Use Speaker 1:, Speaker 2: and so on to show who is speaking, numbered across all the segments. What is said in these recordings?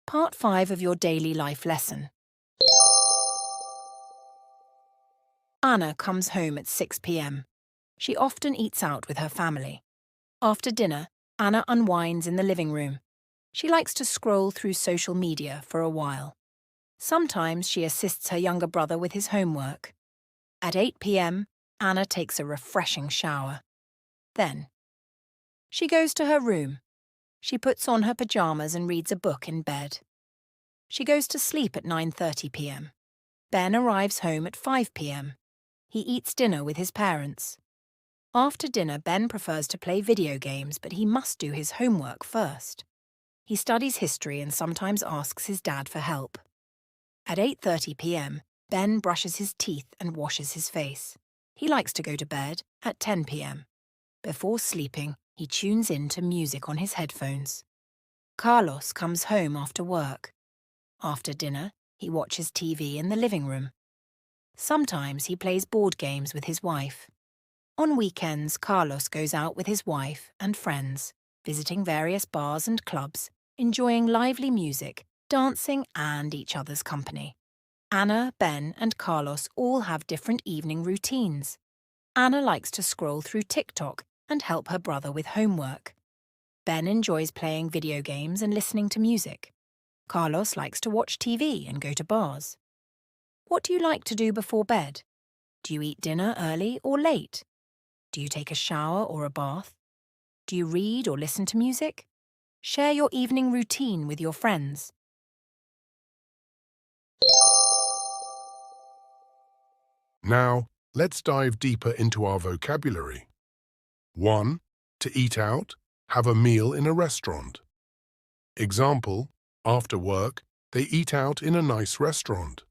Speaker 1: Part 5 of your daily life lesson. Anna comes home at 6 p.m. She often eats out with her family. After dinner, Anna unwinds in the living room. She likes to scroll through social media for a while. Sometimes she assists her younger brother with his homework. At 8 p.m., Anna takes a refreshing shower. Then, she goes to her room. She puts on her pajamas and reads a book in bed. She goes to sleep at 9:30 p.m. Ben arrives home at 5 p.m. He eats dinner with his parents. After dinner, Ben prefers to play video games, but he must do his homework first. He studies history and sometimes asks his dad for help. At 8:30 p.m., Ben brushes his teeth and washes his face. He likes to go to bed at 10 p.m. Before sleeping, he tunes in to music on his headphones. Carlos comes home after work. After dinner, he watches TV in the living room. Sometimes he plays board games with his wife. On weekends, Carlos goes out with his wife and friends, visiting various bars and clubs, enjoying lively music, dancing and each other's company. Anna, Ben and Carlos all have different evening routines. Anna likes to scroll through TikTok and help her brother with homework. Ben enjoys playing video games and listening to music. Carlos likes to watch TV and go to bars. What do you like to do before bed? Do you eat dinner early or late? Do you take a shower or a bath? Do you read or listen to music? Share your evening routine with your friends.
Speaker 2: Now, let's dive deeper into our vocabulary. 1. To eat out, have a meal in a restaurant. Example, after work, they eat out in a nice restaurant.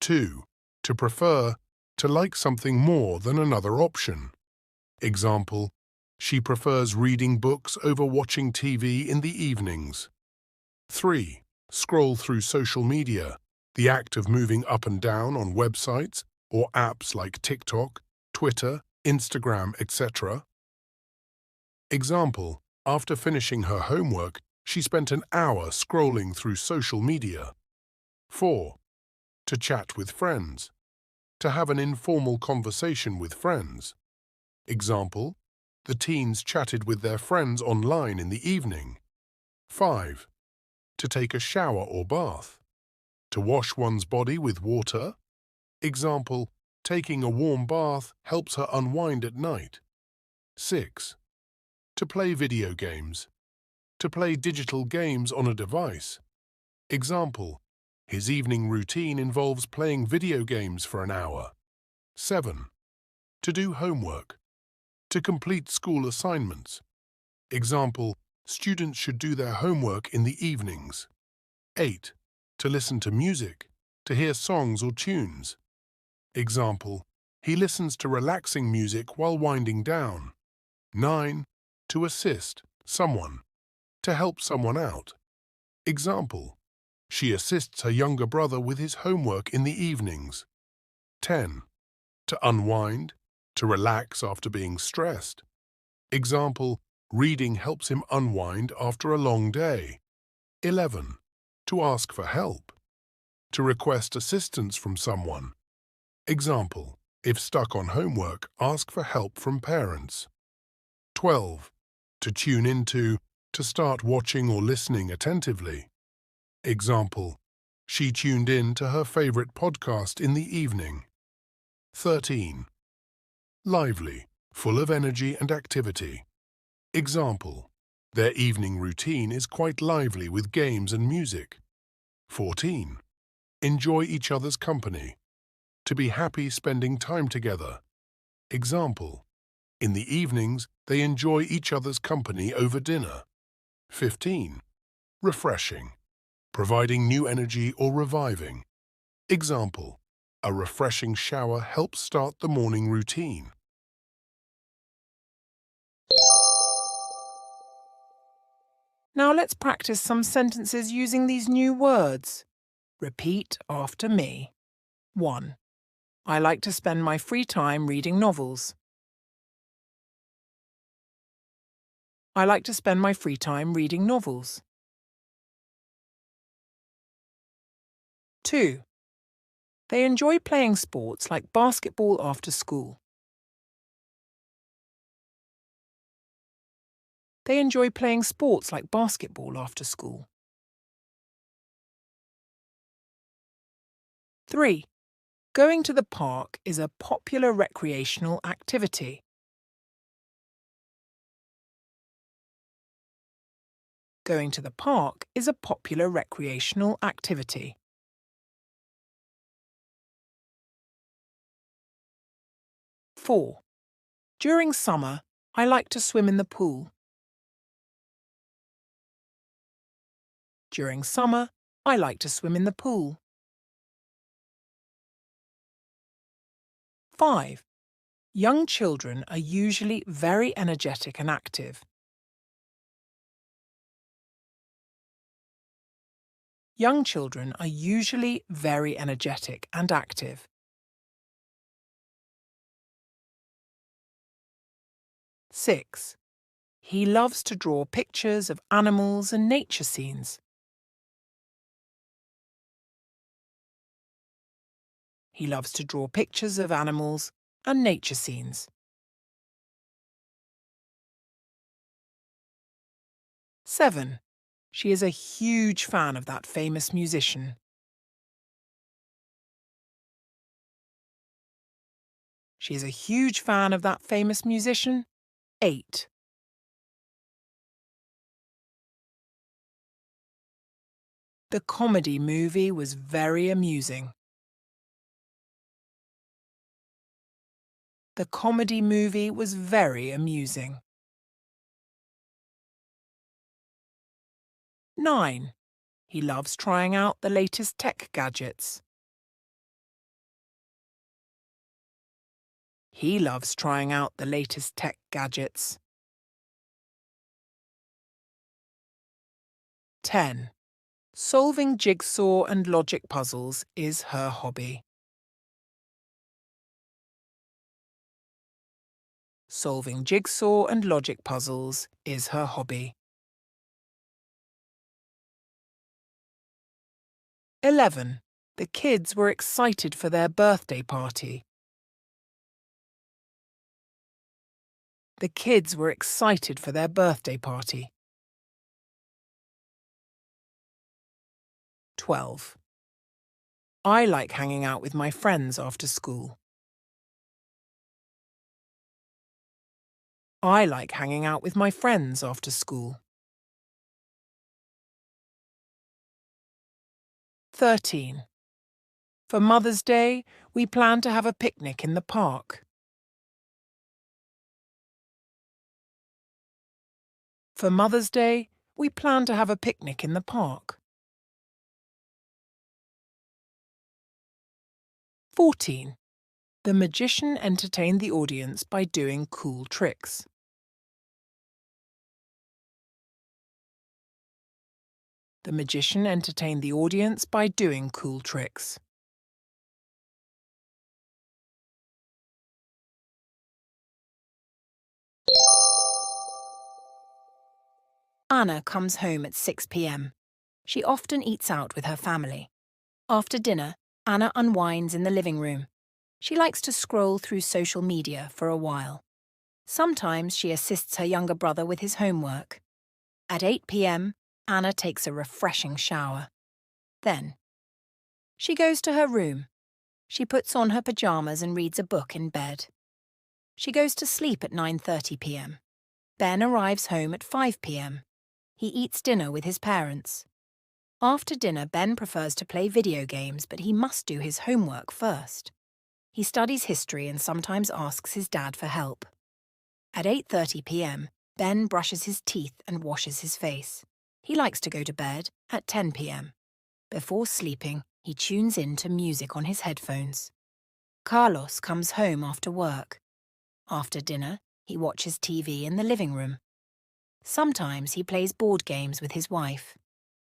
Speaker 2: 2. To prefer, to like something more than another option. Example, she prefers reading books over watching TV in the evenings. 3. Scroll through social media, the act of moving up and down on websites or apps like TikTok, Twitter, Instagram, etc. Example, after finishing her homework, she spent an hour scrolling through social media. 4. To chat with friends, to have an informal conversation with friends. Example, the teens chatted with their friends online in the evening. 5. To take a shower or bath, to wash one's body with water. Example, taking a warm bath helps her unwind at night. 6. To play video games, to play digital games on a device. Example, his evening routine involves playing video games for an hour. 7. To do homework, to complete school assignments. Example, students should do their homework in the evenings. 8. To listen to music, to hear songs or tunes. Example, he listens to relaxing music while winding down. 9. To assist someone, to help someone out. Example, she assists her younger brother with his homework in the evenings. 10. To unwind, to relax after being stressed. Example, reading helps him unwind after a long day. 11. To ask for help, to request assistance from someone. Example, if stuck on homework, ask for help from parents. 12. To tune into, to start watching or listening attentively. Example, she tuned in to her favorite podcast in the evening. 13. Lively, full of energy and activity. Example, their evening routine is quite lively with games and music. 14. Enjoy each other's company, to be happy spending time together. Example, in the evenings, they enjoy each other's company over dinner. 15. Refreshing, providing new energy or reviving. Example, a refreshing shower helps start the morning routine.
Speaker 1: Now let's practice some sentences using these new words. Repeat after me. 1. I like to spend my free time reading novels. I like to spend my free time reading novels. 2. They enjoy playing sports like basketball after school. They enjoy playing sports like basketball after school. 3. Going to the park is a popular recreational activity. Going to the park is a popular recreational activity. 4. During summer, I like to swim in the pool. During summer, I like to swim in the pool. 5. Young children are usually very energetic and active. Young children are usually very energetic and active. 6. He loves to draw pictures of animals and nature scenes. He loves to draw pictures of animals and nature scenes. 7. She is a huge fan of that famous musician. She is a huge fan of that famous musician. 8. The comedy movie was very amusing. The comedy movie was very amusing. 9. He loves trying out the latest tech gadgets. He loves trying out the latest tech gadgets. 10. Solving jigsaw and logic puzzles is her hobby. Solving jigsaw and logic puzzles is her hobby. 11. The kids were excited for their birthday party. The kids were excited for their birthday party. 12. I like hanging out with my friends after school. I like hanging out with my friends after school. 13. For Mother's Day, we plan to have a picnic in the park. For Mother's Day, we plan to have a picnic in the park. 14. The magician entertained the audience by doing cool tricks. The magician entertained the audience by doing cool tricks. Anna comes home at 6 p.m. She often eats out with her family. After dinner, Anna unwinds in the living room. She likes to scroll through social media for a while. Sometimes she assists her younger brother with his homework. At 8 p.m, Anna takes a refreshing shower. Then, she goes to her room. She puts on her pajamas and reads a book in bed. She goes to sleep at 9:30 p.m. Ben arrives home at 5 p.m. He eats dinner with his parents. After dinner, Ben prefers to play video games, but he must do his homework first. He studies history and sometimes asks his dad for help. At 8:30 p.m, Ben brushes his teeth and washes his face. He likes to go to bed at 10 p.m. Before sleeping, he tunes in to music on his headphones. Carlos comes home after work. After dinner, he watches TV in the living room. Sometimes he plays board games with his wife.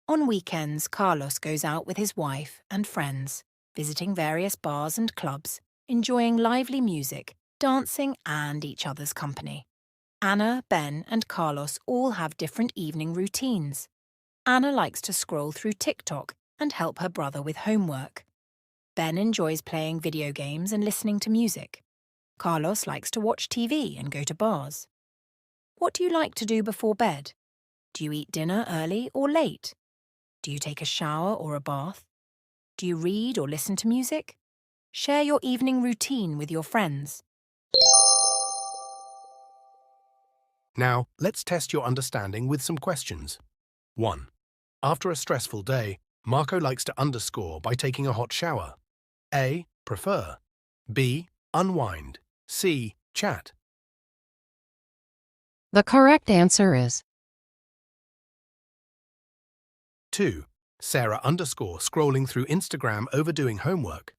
Speaker 1: On weekends, Carlos goes out with his wife and friends, visiting various bars and clubs, enjoying lively music, dancing and each other's company. Anna, Ben and Carlos all have different evening routines. Anna likes to scroll through TikTok and help her brother with homework. Ben enjoys playing video games and listening to music. Carlos likes to watch TV and go to bars. What do you like to do before bed? Do you eat dinner early or late? Do you take a shower or a bath? Do you read or listen to music? Share your evening routine with your friends.
Speaker 3: Now, let's test your understanding with some questions. 1. After a stressful day, Marco likes to underscore by taking a hot shower. A. Prefer. B. Unwind. C. Chat.
Speaker 4: The correct answer is
Speaker 3: 2. Sarah underscore scrolling through Instagram overdoing homework.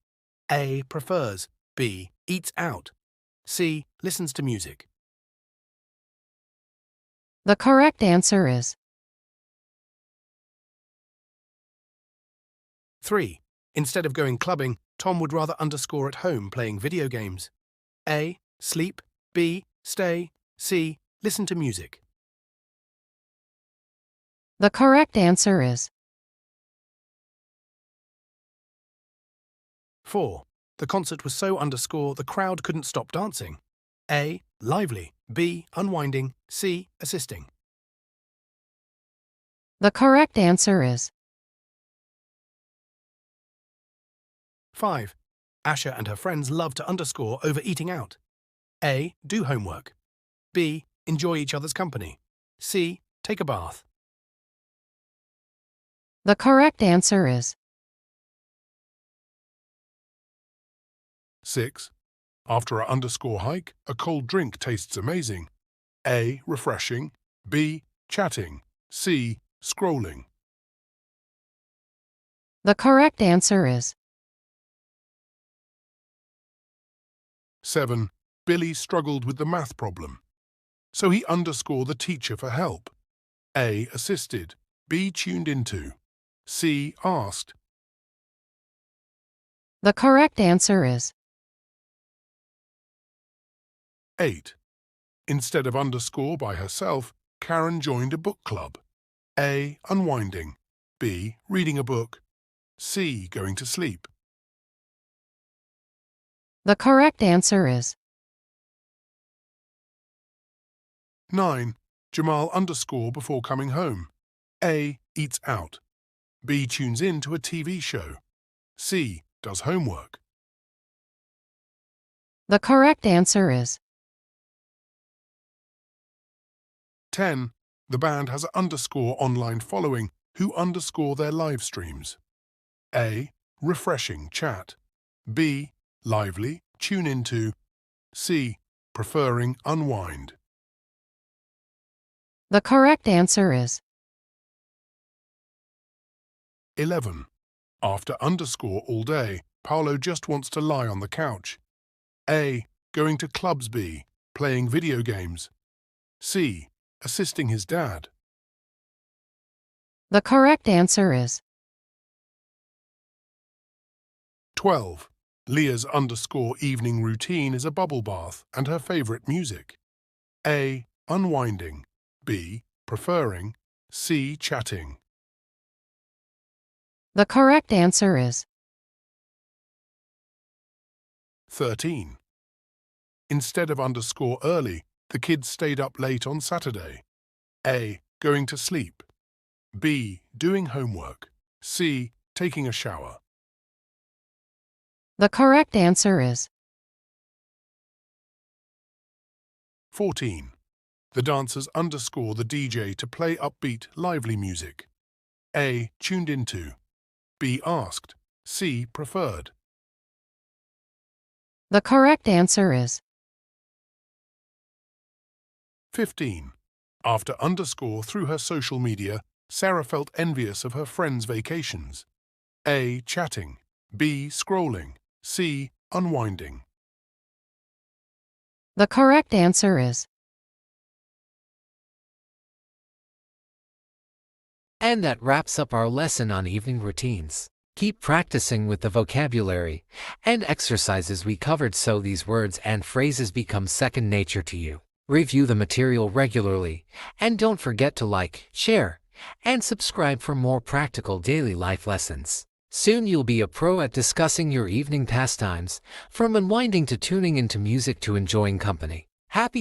Speaker 3: A. Prefers. B. Eats out. C. Listens to music.
Speaker 4: the correct answer is
Speaker 3: 3. Instead of going clubbing, Tom would rather underscore at home playing video games. A. Sleep. B. Stay. C. Listen to music.
Speaker 4: the correct answer is
Speaker 3: 4. The concert was so underscore the crowd couldn't stop dancing. A. Lively. B. Unwinding. C. Assisting.
Speaker 4: the correct answer is
Speaker 3: 5. Asha and her friends love to underscore over eating out. A. Do homework. B. Enjoy each other's company. C. Take a bath.
Speaker 4: the correct answer is
Speaker 2: 6. After an underscore hike, a cold drink tastes amazing. A. Refreshing. B. Chatting. C. Scrolling.
Speaker 4: the correct answer is
Speaker 2: 7. Billy struggled with the math problem, so he underscored the teacher for help. A. Assisted. B. Tuned into. C. Asked.
Speaker 4: the correct answer is
Speaker 2: 8. Instead of underscore by herself, Karen joined a book club. A. Unwinding. B. Reading a book. C. Going to sleep.
Speaker 4: the correct answer is
Speaker 2: 9. Jamal underscore before coming home. A. Eats out. B. Tunes in to a TV show. C. Does homework.
Speaker 4: the correct answer is
Speaker 2: 10. The band has an underscore online following who underscore their live streams. A. Refreshing chat. B. Lively, tune into. C. Preferring unwind.
Speaker 4: the correct answer is
Speaker 2: 11. After underscore all day, Paolo just wants to lie on the couch. A. Going to clubs. B. Playing video games. C. Assisting his dad.
Speaker 4: the correct answer is
Speaker 2: 12. Leah's underscore evening routine is a bubble bath and her favorite music. A. Unwinding. B. Preferring. C. Chatting.
Speaker 4: the correct answer is
Speaker 2: 13. Instead of underscore early, the kids stayed up late on Saturday. A. Going to sleep. B. Doing homework. C. Taking a shower.
Speaker 4: the correct answer is
Speaker 2: 14. The dancers underscore the DJ to play upbeat, lively music. A. Tuned into. B. Asked. C. Preferred.
Speaker 4: the correct answer is
Speaker 2: 15. After underscore through her social media, Sarah felt envious of her friends' vacations. A. Chatting. B. Scrolling. C. Unwinding.
Speaker 4: the correct answer is
Speaker 5: And that wraps up our lesson on evening routines. Keep practicing with the vocabulary and exercises we covered so these words and phrases become second nature to you. Review the material regularly, and don't forget to like, share, and subscribe for more practical daily life lessons. Soon you'll be a pro at discussing your evening pastimes, from unwinding to tuning into music to enjoying company. Happy